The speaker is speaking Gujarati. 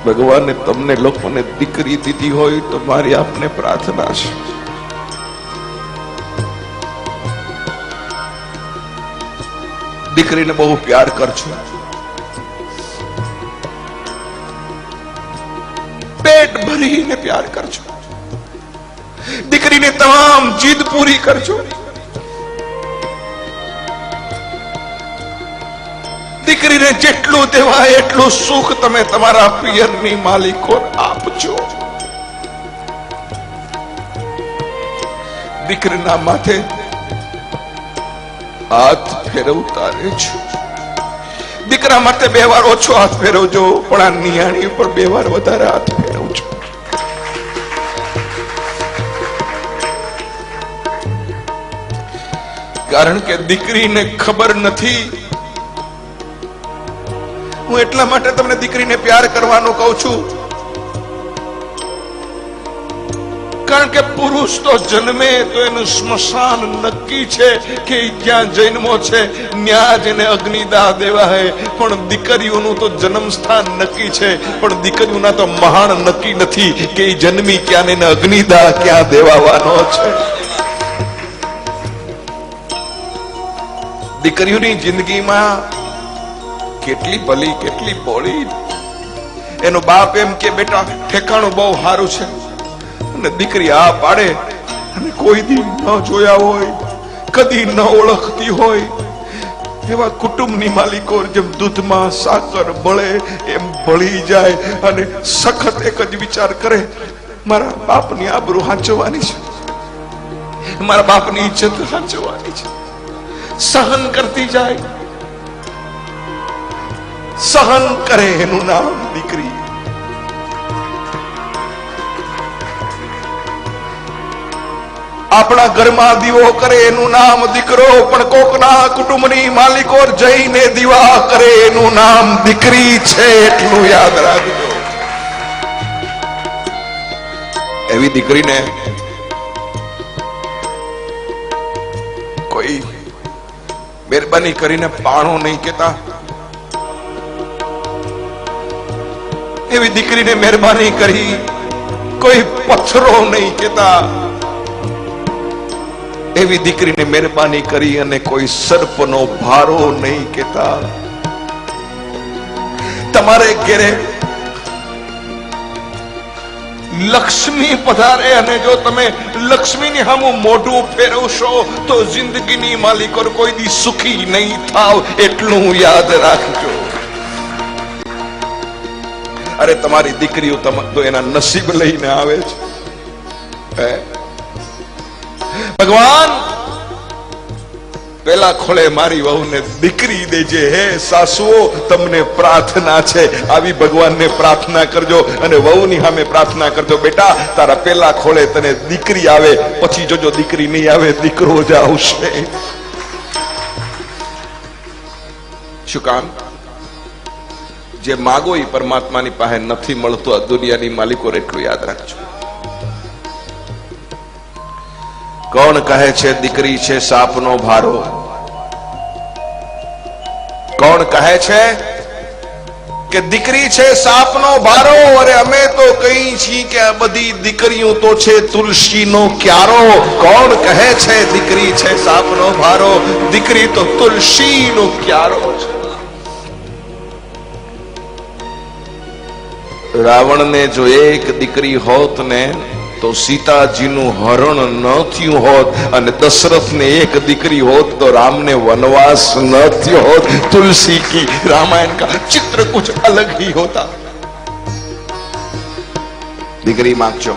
ભગવાને તમને લોકોને દીકરી દીધી હોય તો મારી આપને પ્રાર્થના છે, દીકરીને બહુ પ્યાર કરજો, પેટ ભરીને પ્યાર કરજો, દીકરીને તમામ જીદ પૂરી કરજો, દીકરીને જેટલું દેવાય એટલું સુખ તમે તમારા પિયરની માલિકો આપજો. દીકરીના માથે હાથ ફેરવતા રહેજો. દીકરા માટે 2 વાર ઓછો હાથ ફેરવજો, પણ આ નિયાણી ઉપર 2 વાર વધારે હાથ ફેરવજો. કારણ કે દીકરીને ખબર નથી. હું એટલા માટે તમને દીકરીને પ્યાર કરવાનું કહું છું, કારણ કે પુરુષ તો જન્મે તો એનું સ્મશાન નક્કી છે કે જ્યાં જન્મો છે ત્યાં જ એને અગ્નિદાહ દેવાય, પણ દીકરીઓનું તો જન્મ સ્થાન નક્કી છે, પણ દીકરીઓના તો મહાન નક્કી નથી કે એ જન્મી ક્યાં એને અગ્નિદાહ ક્યાં દેવાનો છે. દીકરીઓની જિંદગીમાં કેટલી ભલી કેટલી ભોળી. એનો બાપ એમ કે બેટા ઠેકાણું બહુ સારું છે, અને દીકરી આ પાડે, અને કોઈ દી ન જોયા હોય, કદી ન ઓળખતી હોય એવા કુટુંબની માલિકો જેમ દૂધમાં સાકર બળે એમ ભળી જાય, અને સખત એક જ વિચાર કરે, મારા બાપની આબરૂ સાચવવાની છે, મારા બાપની ઇજ્જત સાચવવાની છે. સહન કરતી જાય, સહન કરે એનું નામ દીકરી. આપણા ઘરમાં દીવો કરે એનું નામ દીકરો, પણ કોકના કુટુંબની માલિકો જઈને દીવા કરે એનું નામ દીકરી છે, એટલું યાદ રાખજો. એવી દીકરીને કોઈ મહેરબાની કરીને પાણો નહીં કેતા, એવી દીકરીને મહેરબાની કરી કોઈ પથ્થરો નહીં કેતા, એવી દીકરીને મહેરબાની કરી અને કોઈ સર્પનો ભારો નહીં કેતા. તમારે ઘેરે લક્ષ્મી પધારે, અને જો તમે લક્ષ્મીની સામું મોઢું ફેરવશો તો જિંદગીની માલિકો કોઈ દી સુખી નહીં થાવ, એટલું યાદ રાખજો. અરે તમારી દીકરીઓ તો એના નસીબ લઈને આવે છે. ભગવાન પેલા ખોળે મારી વહુને દીકરી દેજે. હે સાસુઓ, તમને પ્રાર્થના છે, આવી ભગવાનને પ્રાર્થના કરજો, અને વહુની સામે પ્રાર્થના કરજો, બેટા તારા પેલા ખોળે તને દીકરી આવે, પછી જોજો દીકરી નહીં આવે દીકરો જ આવશે. શું કામ? જે માગો એ પરમાત્માની પાસે નથી મળતો આ દુનિયાની માલિકો. એટલું યાદ રાખજો. કોણ કહે છે દીકરી છે સાપનો ભારો? કોણ કહે છે કે દીકરી છે સાપનો ભારો? અરે અમે તો કહી છીએ કે આ બધી દીકરીઓ તો છે તુલસીનો ક્યારો. કોણ કહે છે દીકરી છે સાપનો ભારો? દીકરી તો તુલસીનો ક્યારો છે. રાવણને જો એક દીકરી હોત ને તો સીતાજીનું હરણ ન થયું હોત, અને દશરથને એક દીકરી હોત તો રામને વનવાસ ન થયો હોત. तुलसी की रामायण का चित्र कुछ अलग ही होता. દીકરી માંગજો.